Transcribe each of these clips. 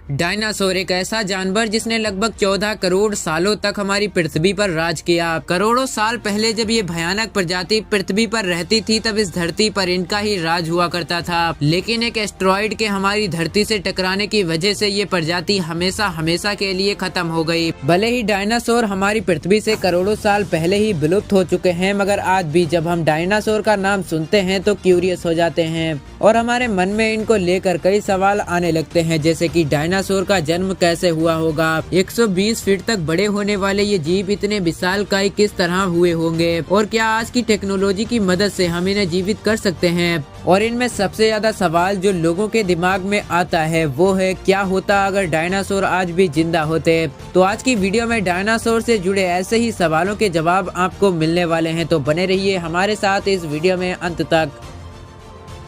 Dinosaur एक ऐसा जानवर जिसने लगभग 14 करोड़ सालों तक हमारी पृथ्वी पर राज किया। करोड़ों साल पहले जब ये भयानक प्रजाति पृथ्वी पर रहती थी तब इस धरती पर इनका ही राज हुआ करता था, लेकिन एक एस्टेरॉयड के हमारी धरती से टकराने की वजह से ये प्रजाति हमेशा हमेशा के लिए खत्म हो गई। भले ही डायनासोर हमारी पृथ्वी से करोड़ों साल पहले ही विलुप्त हो चुके हैं, मगर आज भी जब हम डायनासोर का नाम सुनते हैं तो क्यूरियस हो जाते हैं और हमारे मन में इनको लेकर कई सवाल आने लगते हैं, जैसे कि डायनासोर का जन्म कैसे हुआ होगा, 120 फीट तक बड़े होने वाले ये जीव इतने विशालकाय किस तरह हुए होंगे और क्या आज की टेक्नोलॉजी की मदद से हम इन्हें जीवित कर सकते हैं। और इनमें सबसे ज्यादा सवाल जो लोगों के दिमाग में आता है वो है क्या होता अगर डायनासोर आज भी जिंदा होते। तो आज की वीडियो में डायनासोर से जुड़े ऐसे ही सवालों के जवाब आपको मिलने वाले हैं, तो बने रहिए हमारे साथ इस वीडियो में अंत तक।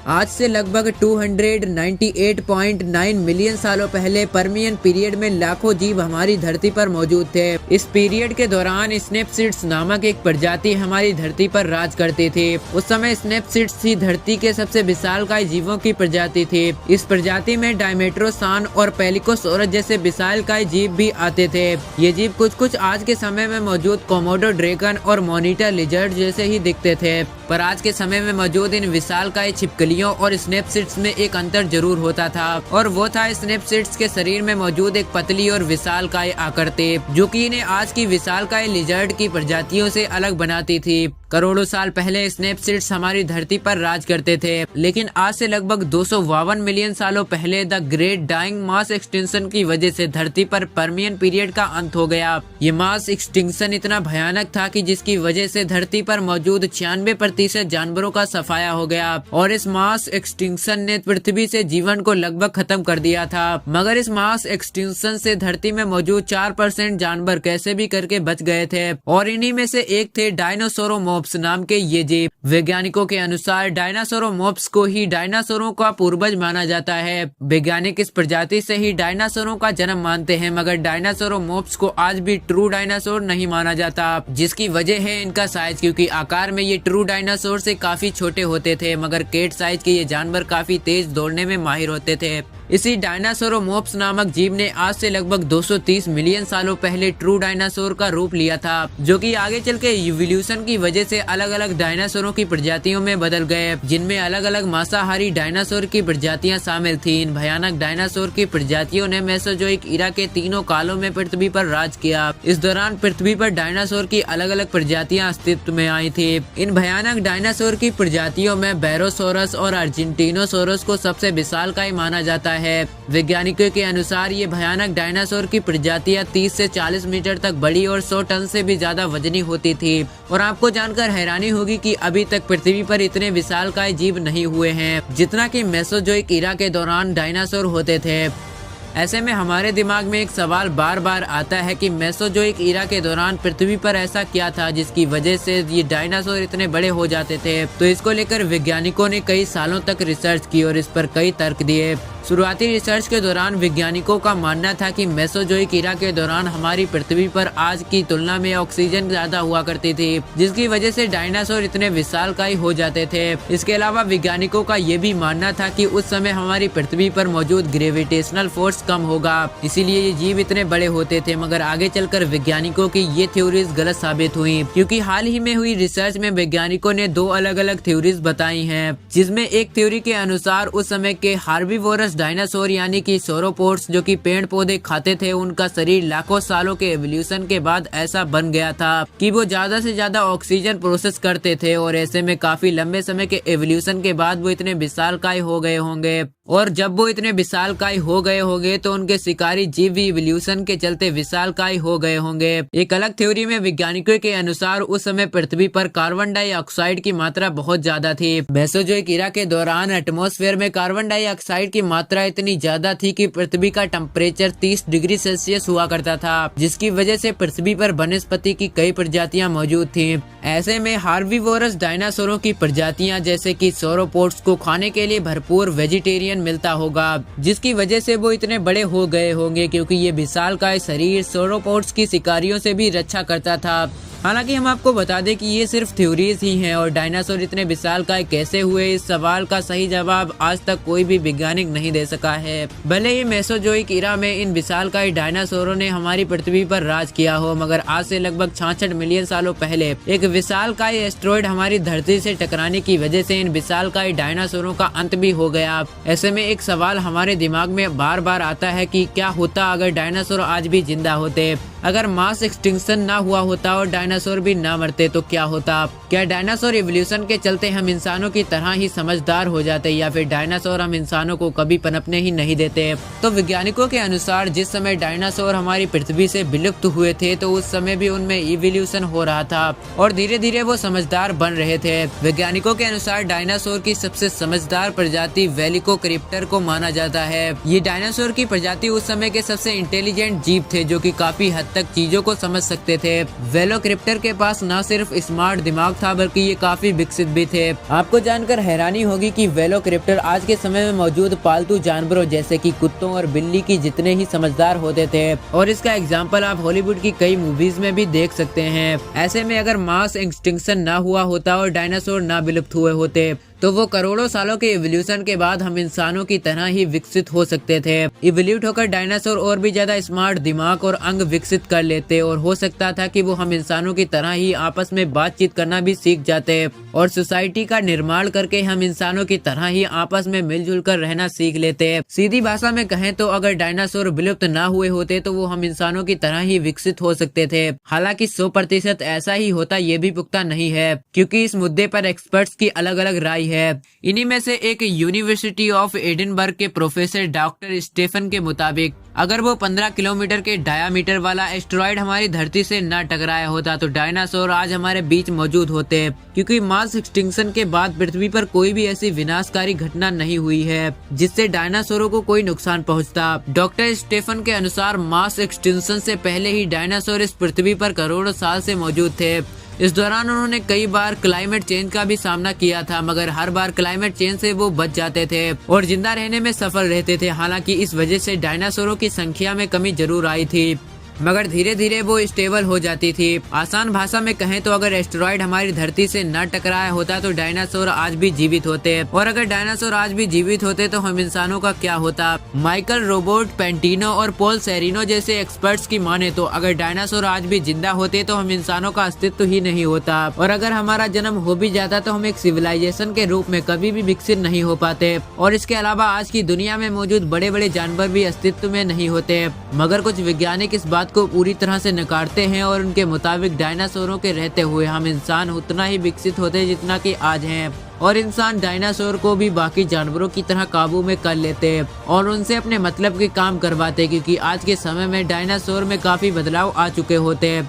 आज से लगभग 298.9 मिलियन सालों पहले पर्मियन पीरियड में लाखों जीव हमारी धरती पर मौजूद थे। इस पीरियड के दौरान स्नेपसीड्स नामक एक प्रजाति हमारी धरती पर राज करती थी। उस समय स्नेपसीड्स ही धरती के सबसे विशालकाय जीवों की प्रजाति थी। इस प्रजाति में डायमेट्रोसॉन और पेलिकोसोरस जैसे विशालकाय जीव भी आते थे। ये जीव कुछ आज के समय में मौजूद कोमोडो ड्रैगन और मॉनिटर लिजर्ड जैसे ही दिखते थे, पर आज के समय में मौजूद इन विशालकाय छिपकलियों और स्नेपसीड्स में एक अंतर जरूर होता था, और वो था स्नेपसीड्स के शरीर में मौजूद एक पतली और विशालकाय आकृति, जो कि इन्हें आज की विशालकाय लिजर्ड की प्रजातियों से अलग बनाती थी। करोड़ों साल पहले स्नेपसीड्स हमारी धरती पर राज करते थे, लेकिन आज से लगभग 252 मिलियन सालों पहले the great dying mass extinction की वजह से धरती पर पर्मियन पीरियड का अंत हो गया। ये मास एक्सटिंक्शन इतना भयानक था कि जिसकी वजह से धरती पर मौजूद 96% जानवरों का सफाया हो गया, और इस मास एक्सटिंक्शन ने पृथ्वी से जीवन को लगभग खत्म कर दिया था। मगर इस मास एक्सटिंक्शन से धरती में मौजूद 4% जानवर कैसे भी करके बच गए थे, और इन्हीं में से एक थे डायनासोरोमॉर्फ्स नाम के ये जीव। वैज्ञानिकों के अनुसार डायनासोरोमॉर्फ्स को ही डायनासोरों का पूर्वज माना जाता है। वैज्ञानिक इस प्रजाति से ही डायनासोरों का जन्म मानते हैं, मगर डायनासोरोमॉर्फ्स को आज भी ट्रू डायनासोर नहीं माना जाता, जिसकी वजह है इनका साइज, क्योंकि आकार में ये ट्रू डायनासोर से काफी छोटे होते थे, मगर कैट साइज के ये जानवर काफी तेज दौड़ने में माहिर होते थे। इसी डायनासोरोमॉर्फ्स नामक जीव ने आज से लगभग 230 मिलियन सालों पहले ट्रू डायनासोर का रूप लिया था, जो कि आगे चल के इवोल्यूशन की वजह से अलग अलग डायनासोरों की प्रजातियों में बदल गए, जिनमें अलग अलग मांसाहारी डायनासोर की प्रजातियां शामिल थीं। इन भयानक डायनासोर की प्रजातियों ने मेसोजोइक इरा के तीनों कालों में पृथ्वी पर राज किया। इस दौरान पृथ्वी पर डायनासोर की अलग अलग प्रजातियां अस्तित्व में आई थी। इन भयानक डायनासोर की प्रजातियों में बैरोसोरस और अर्जेंटिनोसोरस को सबसे विशालकाय माना जाता है। वैज्ञानिकों के अनुसार ये भयानक डायनासोर की प्रजातियां 30 से 40 मीटर तक बड़ी और 100 टन से भी ज्यादा वजनी होती थी। और आपको जानकर हैरानी होगी कि अभी तक पृथ्वी पर इतने विशालकाय जीव नहीं हुए हैं जितना कि मेसोजोइक इरा के दौरान डायनासोर होते थे। ऐसे में हमारे दिमाग में एक सवाल बार बार आता है कि मेसोजोइक इरा के दौरान पृथ्वी पर ऐसा क्या था जिसकी वजह से ये डायनासोर इतने बड़े हो जाते थे। तो इसको लेकर वैज्ञानिकों ने कई सालों तक रिसर्च की और इस पर कई तर्क दिए। शुरुआती रिसर्च के दौरान वैज्ञानिकों का मानना था कि मेसोजोइक इरा के दौरान हमारी पृथ्वी पर आज की तुलना में ऑक्सीजन ज्यादा हुआ करती थी, जिसकी वजह से डायनासोर इतने विशालकाय हो जाते थे। इसके अलावा वैज्ञानिकों का ये भी मानना था कि उस समय हमारी पृथ्वी पर मौजूद ग्रेविटेशनल फोर्स कम होगा, इसीलिए ये जीव इतने बड़े होते थे। मगर आगे चलकर वैज्ञानिकों की ये थ्योरीज गलत साबित हुई, क्योंकि हाल ही में हुई रिसर्च में वैज्ञानिकों ने 2 अलग अलग थ्योरीज बताई हैं, जिसमें एक थ्योरी के अनुसार उस समय के हार्बीवोरस डायनासोर यानी कि सोरोपोड्स जो कि पेड़ पौधे खाते थे, उनका शरीर लाखों सालों के एवोल्यूशन के बाद ऐसा बन गया था कि वो ज्यादा से ज्यादा ऑक्सीजन प्रोसेस करते थे, और ऐसे में काफी लंबे समय के एवोल्यूशन के बाद वो इतने विशालकाय हो गए होंगे। और जब वो इतने विशालकाय हो गए होंगे तो उनके शिकारी जीव भी इवोल्यूशन के चलते विशालकाय हो गए होंगे। एक अलग थ्योरी में वैज्ञानिकों के अनुसार उस समय पृथ्वी पर कार्बन डाइऑक्साइड की मात्रा बहुत ज्यादा थी। मेसोजोइक इरा के दौरान एटमॉस्फेयर में कार्बन डाइऑक्साइड की मात्रा इतनी ज्यादा थी कि पृथ्वी का टेम्परेचर 30 डिग्री सेल्सियस हुआ करता था, जिसकी वजह से पृथ्वी पर वनस्पति की कई प्रजातियां मौजूद थीं। ऐसे में हार्बीवोरस डायनासोरों की प्रजातियां जैसे कि सोरोपोड्स को खाने के लिए भरपूर वेजिटेरियन मिलता होगा, जिसकी वजह से वो इतने बड़े हो गए होंगे, क्योंकि ये विशालकाय शरीर सोरोपोड्स की शिकारियों से भी रक्षा करता था। हालांकि हम आपको बता दें कि ये सिर्फ थ्योरीज ही हैं और डायनासोर इतने विशालकाय कैसे हुए, इस सवाल का सही जवाब आज तक कोई भी वैज्ञानिक नहीं नहीं दे सका है। भले ही मेसोजोइक इरा में इन विशालकाय डायनासोरों ने हमारी पृथ्वी पर राज किया हो, मगर आज से लगभग 66 मिलियन सालों पहले एक विशालकाय एस्टेरॉयड हमारी धरती से टकराने की वजह से इन विशालकाय डायनासोरों का अंत भी हो गया। ऐसे में एक सवाल हमारे दिमाग में बार बार आता है कि क्या होता अगर डायनासोर आज भी जिंदा होते। अगर मास एक्सटिंक्शन ना हुआ होता और डायनासोर भी ना मरते तो क्या होता। क्या डायनासोर इवोल्यूशन के चलते हम इंसानों की तरह ही समझदार हो जाते, या फिर डायनासोर हम इंसानों को कभी पनपने ही नहीं देते। तो वैज्ञानिकों के अनुसार जिस समय डायनासोर हमारी पृथ्वी से विलुप्त हुए थे तो उस समय भी उनमें इवोल्यूशन हो रहा था और धीरे धीरे वो समझदार बन रहे थे। वैज्ञानिकों के अनुसार डायनासोर की सबसे समझदार प्रजाति वेलोसिरेप्टर को माना जाता है। ये डायनासोर की प्रजाति उस समय के सबसे इंटेलिजेंट जीव थे जो कि काफी हद तक चीजों को समझ सकते थे। वेलोसिरेप्टर के पास न सिर्फ स्मार्ट दिमाग था बल्कि ये काफी विकसित भी थे। आपको जानकर हैरानी होगी कि वेलोसिरेप्टर आज के समय में मौजूद पालतू जानवरों जैसे कि कुत्तों और बिल्ली की जितने ही समझदार होते थे, और इसका एग्जाम्पल आप हॉलीवुड की कई मूवीज में भी देख सकते हैं। ऐसे में अगर मास एक्सटिंक्शन ना हुआ होता और डायनासोर ना विलुप्त हुए होते तो वो करोड़ों सालों के इवोल्यूशन के बाद हम इंसानों की तरह ही विकसित हो सकते थे। इवोल्यूट होकर डायनासोर और भी ज्यादा स्मार्ट दिमाग और अंग विकसित कर लेते और हो सकता था कि वो हम इंसानों की तरह ही आपस में बातचीत करना भी सीख जाते और सोसाइटी का निर्माण करके हम इंसानों की तरह ही आपस में मिलजुल कर रहना सीख लेते। सीधी भाषा में कहें तो अगर डायनासोर विलुप्त ना हुए होते तो वो हम इंसानों की तरह ही विकसित हो सकते थे। हालांकि 100% ऐसा ही होता ये भी पुख्ता नहीं है, क्योंकि इस मुद्दे पर एक्सपर्ट्स की अलग अलग राय है। इन्हीं में से एक यूनिवर्सिटी ऑफ एडिनबर्ग के प्रोफेसर डॉक्टर स्टेफन के मुताबिक अगर वो 15 किलोमीटर के डायामीटर वाला एस्टेरॉयड हमारी धरती से न टकराया होता तो डायनासोर आज हमारे बीच मौजूद होते, क्योंकि मास एक्सटिंक्शन के बाद पृथ्वी पर कोई भी ऐसी विनाशकारी घटना नहीं हुई है जिससे डायनासोरों को कोई नुकसान पहुंचता। डॉक्टर स्टेफन के अनुसार मास एक्सटिंक्शन से पहले ही डायनासोर इस पृथ्वी पर करोड़ों साल से मौजूद थे। इस दौरान उन्होंने कई बार क्लाइमेट चेंज का भी सामना किया था, मगर हर बार क्लाइमेट चेंज से वो बच जाते थे और जिंदा रहने में सफल रहते थे। हालांकि इस वजह से डायनासोरों की संख्या में कमी जरूर आई थी, मगर धीरे धीरे वो स्टेबल हो जाती थी। आसान भाषा में कहें तो अगर एस्टेरॉयड हमारी धरती से न टकराया होता तो डायनासोर आज भी जीवित होते, और अगर डायनासोर आज भी जीवित होते तो हम इंसानों का क्या होता। माइकल रोबोट पेंटिनो और पॉल सेरिनो जैसे एक्सपर्ट्स की माने तो अगर डायनासोर आज भी जिंदा होते तो हम इंसानों का अस्तित्व ही नहीं होता, और अगर हमारा जन्म हो भी जाता तो हम एक सिविलाइजेशन के रूप में कभी भी विकसित नहीं हो पाते। और इसके अलावा आज की दुनिया में मौजूद बड़े बड़े जानवर भी अस्तित्व में नहीं होते। मगर कुछ वैज्ञानिक इस बात को पूरी तरह से नकारते हैं और उनके मुताबिक डायनासोरों के रहते हुए हम इंसान उतना ही विकसित होते जितना कि आज हैं, और इंसान डायनासोर को भी बाकी जानवरों की तरह काबू में कर लेते और उनसे अपने मतलब के काम करवाते, क्योंकि आज के समय में डायनासोर में काफी बदलाव आ चुके होते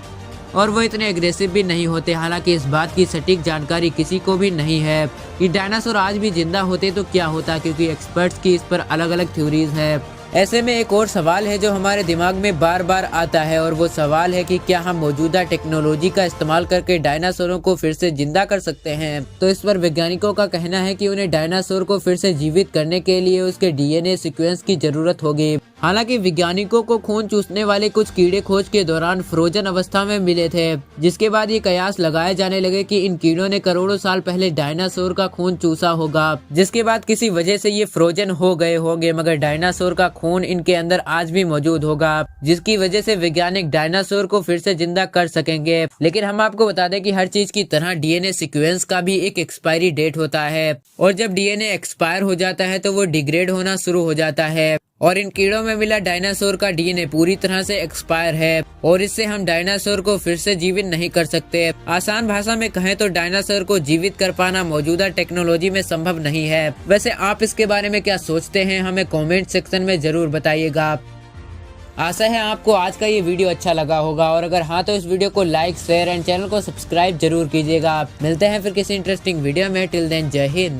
और वो इतने एग्रेसिव भी नहीं होते। हालांकि इस बात की सटीक जानकारी किसी को भी नहीं है कि डायनासोर आज भी जिंदा होते तो क्या होता, क्योंकि एक्सपर्ट्स की इस पर अलग अलग थ्योरीज है। ऐसे में एक और सवाल है जो हमारे दिमाग में बार बार आता है, और वो सवाल है कि क्या हम मौजूदा टेक्नोलॉजी का इस्तेमाल करके डायनासोरों को फिर से जिंदा कर सकते हैं। तो इस पर वैज्ञानिकों का कहना है कि उन्हें डायनासोर को फिर से जीवित करने के लिए उसके डीएनए सीक्वेंस की जरूरत होगी। हालांकि वैज्ञानिकों को खून चूसने वाले कुछ कीड़े खोज के दौरान फ्रोजन अवस्था में मिले थे, जिसके बाद ये कयास लगाए जाने लगे कि इन कीड़ों ने करोड़ों साल पहले डायनासोर का खून चूसा होगा, जिसके बाद किसी वजह से ये फ्रोजन हो गए होंगे, मगर डायनासोर का खून इनके अंदर आज भी मौजूद होगा, जिसकी वजह से वैज्ञानिक डायनासोर को फिर से जिंदा कर सकेंगे। लेकिन हम आपको बता दें कि हर चीज की तरह डीएनए सीक्वेंस का भी एक एक्सपायरी डेट होता है, और जब डीएनए एक्सपायर हो जाता है तो वो डिग्रेड होना शुरू हो जाता है, और इन कीड़ों में मिला डायनासोर का डीएनए पूरी तरह से एक्सपायर है, और इससे हम डायनासोर को फिर से जीवित नहीं कर सकते। आसान भाषा में कहें तो डायनासोर को जीवित कर पाना मौजूदा टेक्नोलॉजी में संभव नहीं है। वैसे आप इसके बारे में क्या सोचते हैं, हमें कमेंट सेक्शन में जरूर बताइएगा। आशा है आपको आज का ये वीडियो अच्छा लगा होगा, और अगर हाँ तो इस वीडियो को लाइक, शेयर एंड चैनल को सब्सक्राइब जरूर कीजिएगा। मिलते हैं फिर किसी इंटरेस्टिंग वीडियो में। टिल देन जय हिंद।